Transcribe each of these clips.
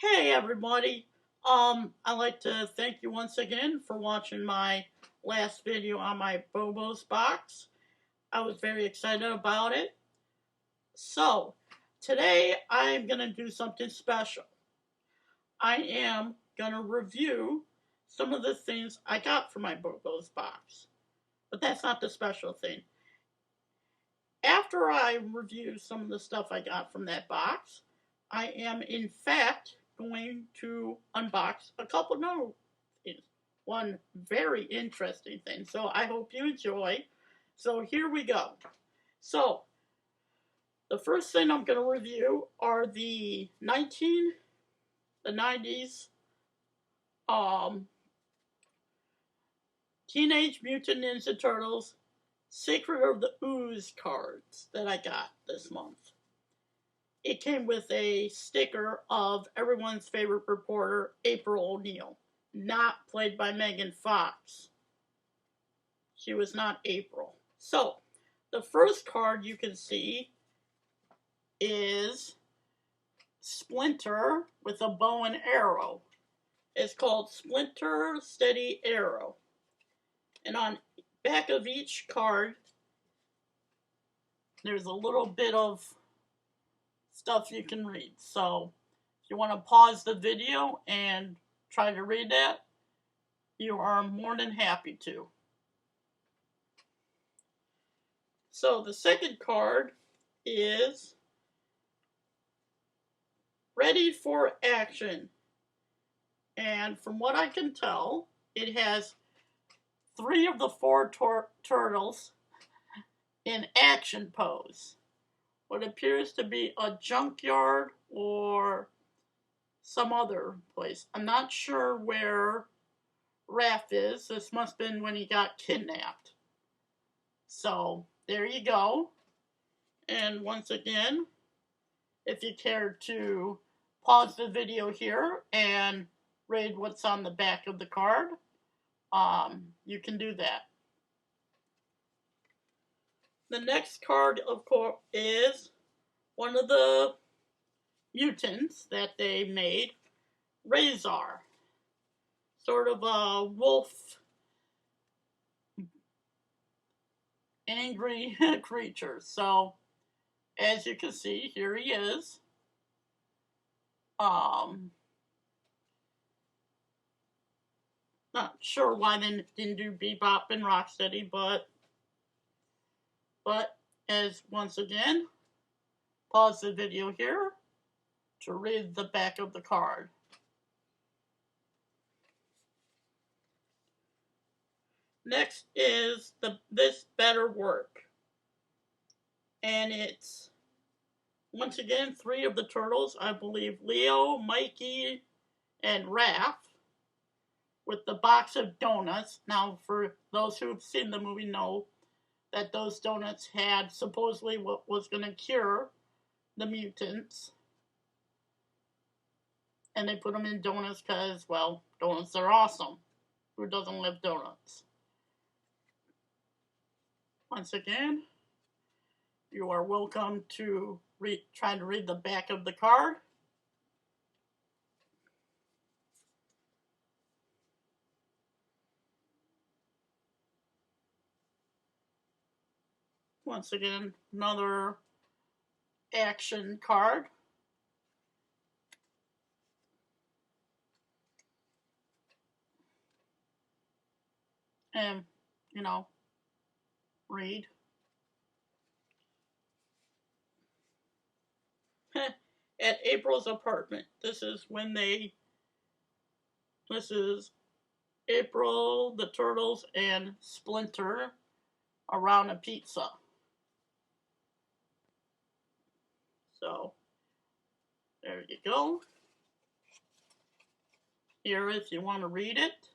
Hey everybody. I'd like to thank you once again for watching my last video on my BoBoS box. I was very excited about it. So, today I'm going to do something special. I am going to review some of the things I got for my BoBoS box. But that's not the special thing. After I review some of the stuff I got from that box, I am in fact going to unbox a couple new things. One very interesting thing. So I hope you enjoy. So here we go. So the first thing I'm going to review are the 90s Teenage Mutant Ninja Turtles Secret of the Ooze cards that I got this month. It came with a sticker of everyone's favorite reporter, April O'Neil, not played by Megan Fox. She was not April. So, the first card you can see is Splinter with a bow and arrow. It's called Splinter Steady Arrow. And on the back of each card, there's a little bit of stuff you can read. So if you want to pause the video and try to read that, you are more than happy to. So the second card is Ready for Action. And from what I can tell, it has 3 of the 4 turtles in action pose. What appears to be a junkyard or some other place. I'm not sure where Raph is. This must have been when he got kidnapped. So, there you go. And once again, if you care to pause the video here and read what's on the back of the card, you can do that. The next card, of course, is one of the mutants that they made, Razor. Sort of a wolf, angry creature. So, as you can see, here he is. Not sure why they didn't do Bebop and Rocksteady, but as once again, pause the video here to read the back of the card. Next is This Better Work. And it's, once again, 3 of the turtles, I believe Leo, Mikey, and Raph, with the box of donuts. Now, for those who have seen the movie know that those donuts had supposedly what was going to cure the mutants. And they put them in donuts because, well, donuts are awesome. Who doesn't love donuts? Once again, you are welcome to try to read the back of the card. Once again, another action card. And, read. At April's apartment. This is April, the Turtles, and Splinter around a pizza. So, there you go. Here, if you want to read it,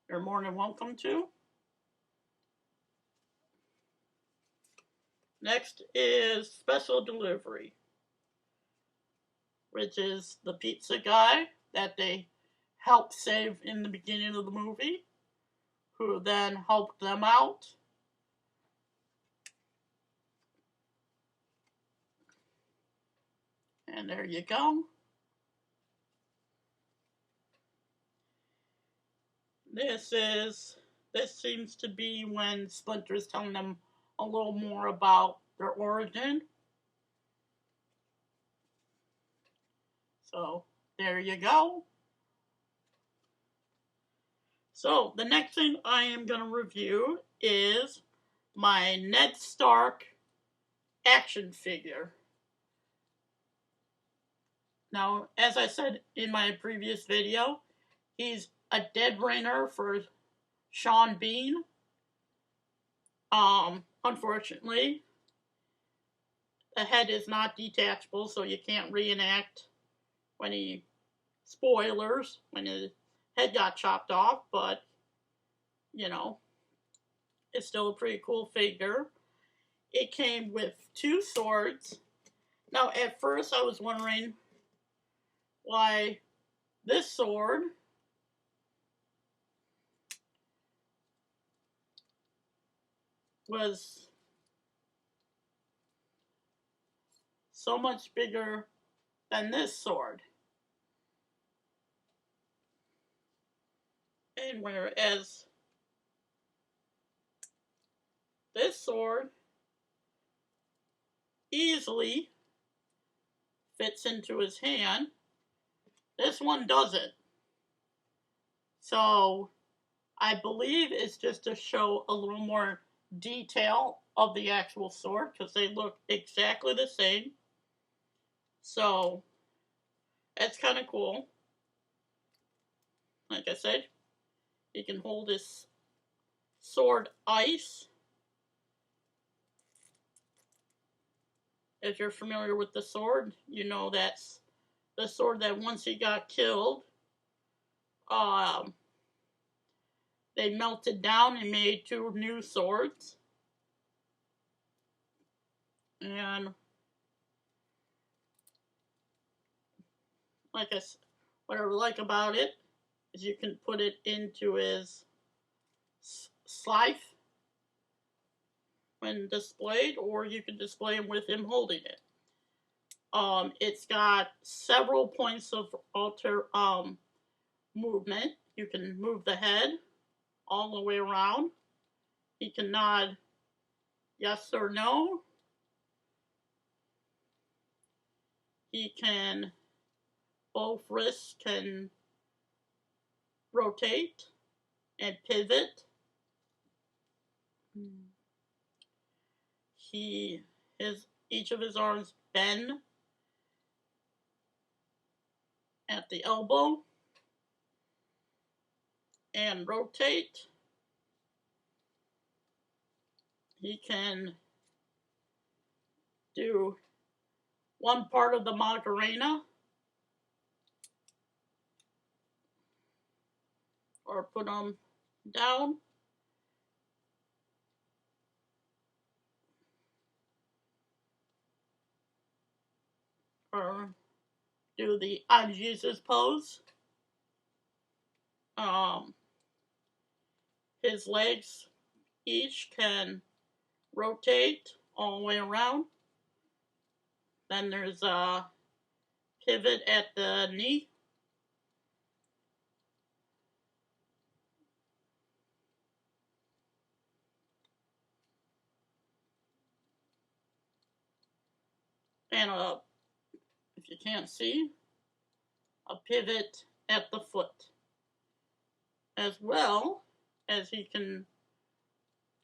you're more than welcome to. Next is Special Delivery, which is the pizza guy that they helped save in the beginning of the movie, who then helped them out. And there you go. This seems to be when Splinter's telling them a little more about their origin. So there you go. So the next thing I am going to review is my Ned Stark action figure. Now, as I said in my previous video, he's a dead ringer for Sean Bean. Unfortunately, the head is not detachable, so you can't reenact when his head got chopped off, but, you know, it's still a pretty cool figure. It came with 2 swords. Now, at first I was wondering why this sword was so much bigger than this sword. And whereas this sword easily fits into his hand, this one doesn't. So I believe it's just to show a little more detail of the actual sword, because they look exactly the same. So that's kind of cool. Like I said, he can hold his sword ice. If you're familiar with the sword, you know that's the sword that once he got killed, they melted down and made 2 new swords. And like I said, what I like about it is you can put it into his scythe when displayed, or you can display him with him holding it. It's got several points of movement. You can move the head all the way around. He can nod yes or no. Both wrists can rotate and pivot. Each of his arms bend at the elbow and rotate. He can do one part of the Macarena, or put them down. Or do the I'm Jesus pose. His legs each can rotate all the way around. Then there's a pivot at the knee. And if you can't see, a pivot at the foot. As well as he can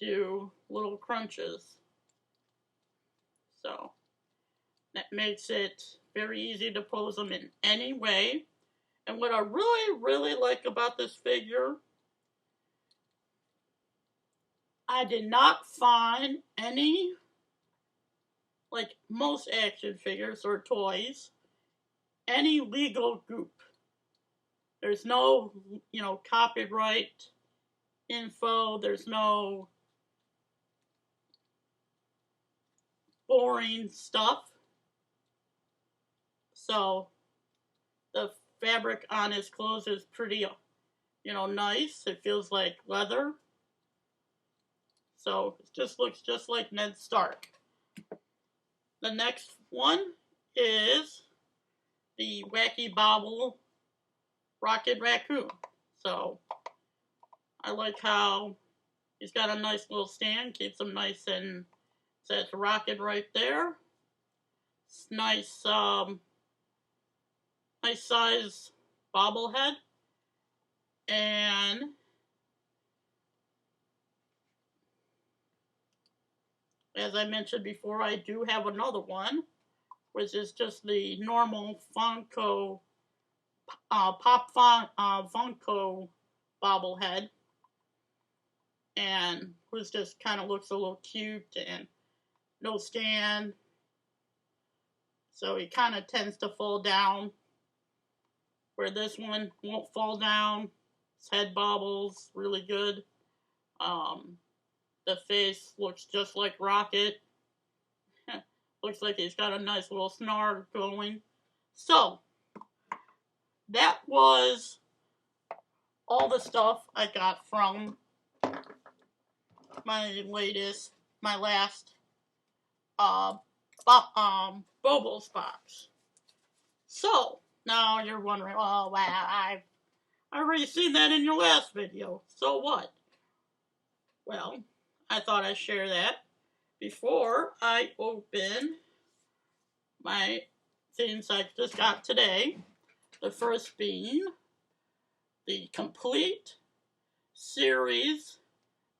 do little crunches. So that makes it very easy to pose them in any way. And what I really, really like about this figure, I did not find any, like most action figures or toys, any legal goop. There's no, copyright info. There's no boring stuff. So the fabric on his clothes is pretty, nice. It feels like leather. So it just looks just like Ned Stark. The next one is the Wacky Bobble Rocket Raccoon. So I like how he's got a nice little stand, keeps him nice and says rocket right there. It's nice, nice size bobblehead. And as I mentioned before, I do have another one, which is just the normal Funko, Funko bobblehead. And which just kind of looks a little cute and no stand. So he kind of tends to fall down, where this one won't fall down. His head bobbles really good. The face looks just like Rocket. Looks like he's got a nice little snarl going. So, that was all the stuff I got from my last BoBoS box. So, now you're wondering, oh wow, I've already seen that in your last video. So what? Well, I thought I'd share that before I open my things I just got today. The first being the complete series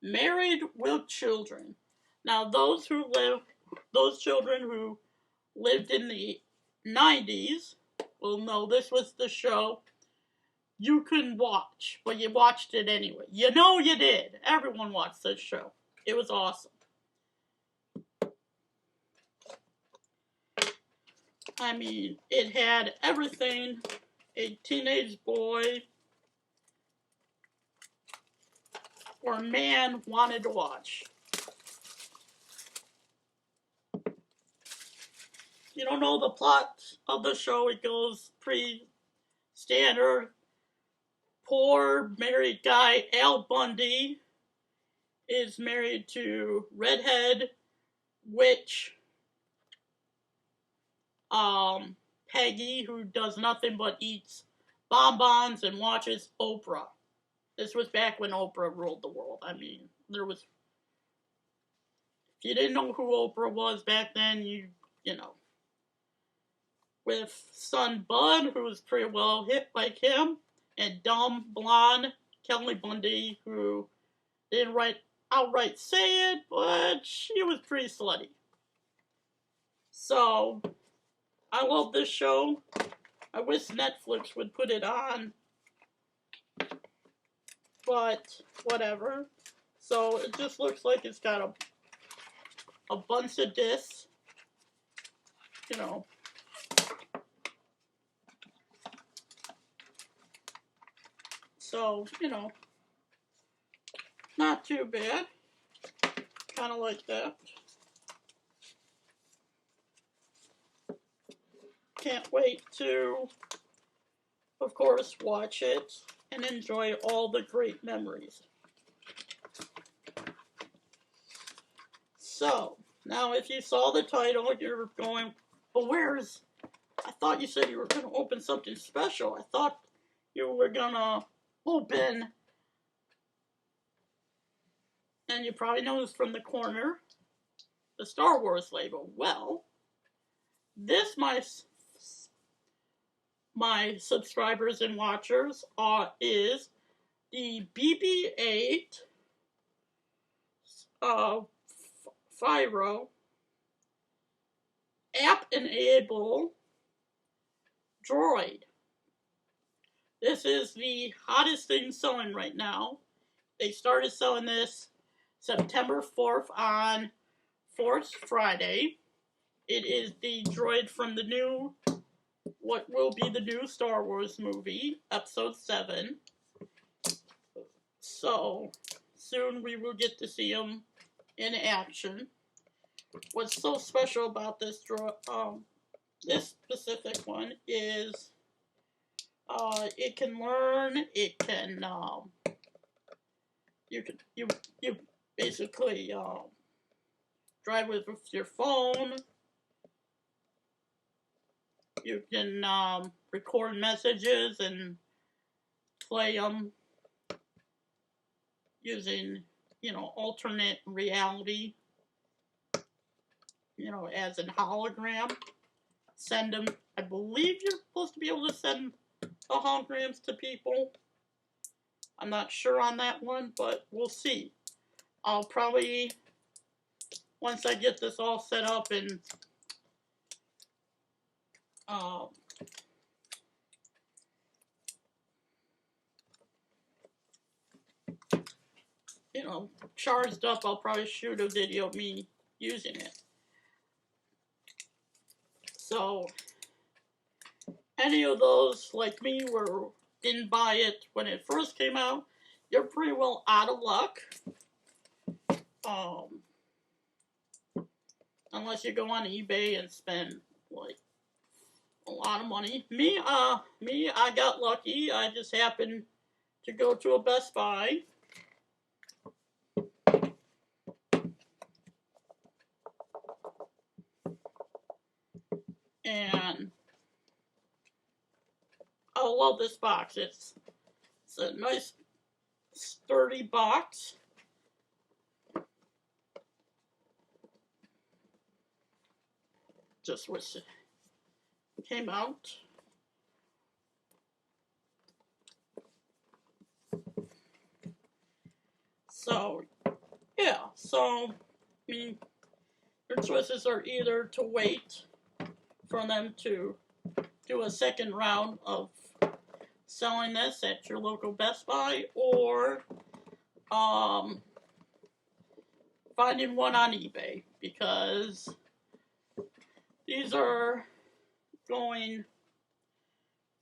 Married with Children. Now, those children who lived in the 90s will know this was the show you couldn't watch, but you watched it anyway. You know you did. Everyone watched this show. It was awesome. I mean, it had everything a teenage boy or man wanted to watch. You don't know the plot of the show. It goes pretty standard. Poor married guy Al Bundy is married to redhead witch Peggy, who does nothing but eats bonbons and watches Oprah. This was back when Oprah ruled the world. I mean, if you didn't know who Oprah was back then, you know. With son Bud, who was pretty well hit like him, and dumb blonde Kelly Bundy, who didn't outright say it, but she was pretty slutty. So, I love this show. I wish Netflix would put it on, but whatever. So, it just looks like it's got a bunch of discs, you know. So, you know, not too bad. Kind of like that. Can't wait to, of course, watch it and enjoy all the great memories. So, now if you saw the title, you're going, but I thought you said you were going to open something special. I thought you were going to open, and you probably noticed from the corner, the Star Wars label. Well, this, my subscribers and watchers, is the BB-8 Fyro app-enabled droid. This is the hottest thing selling right now. They started selling this September 4th on Force Friday. It is the droid from what will be the new Star Wars movie, Episode 7. So, soon we will get to see him in action. What's so special about this specific one is it can learn, it can you basically drive with your phone. You can record messages and play them. using, alternate reality, as a hologram. Send them. I believe you're supposed to be able to send the holograms to people. I'm not sure on that one, but we'll see. I'll probably, once I get this all set up and charged up, I'll probably shoot a video of me using it. So, any of those, like me, didn't buy it when it first came out, you're pretty well out of luck. Unless you go on eBay and spend, like, a lot of money. Me, I got lucky. I just happened to go to a Best Buy. And I love this box. It's a nice, sturdy box. Just wish it came out. So, yeah. So, your choices are either to wait for them to do a second round of selling this at your local Best Buy, or finding one on eBay, because these are going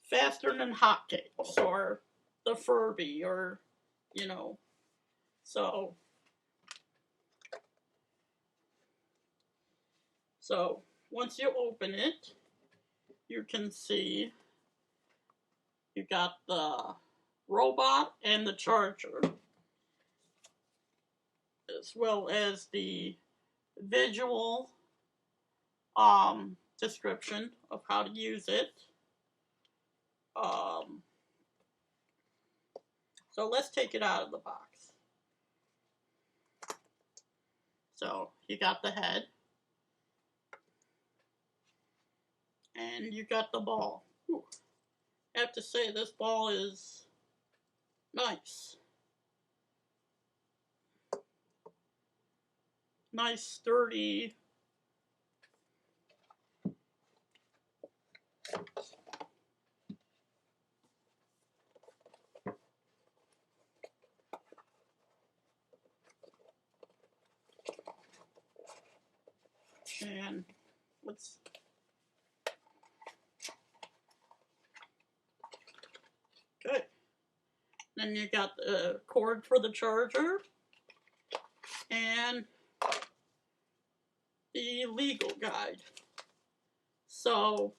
faster than hotcakes, or the Furby, or, so once you open it, you can see you got the robot and the charger, as well as the visual description of how to use it. So let's take it out of the box. So you got the head, and you got the ball. Ooh. I have to say, this ball is nice. Nice, sturdy. And let's... Okay. Then you got the cord for the charger, and the legal guide. So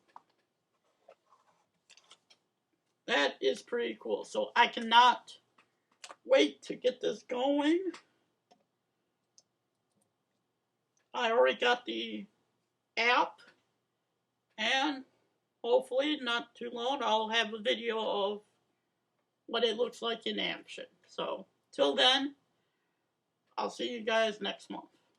that is pretty cool. So I cannot wait to get this going. I already got the app, and hopefully not too long I'll have a video of what it looks like in action. So till then, I'll see you guys next month.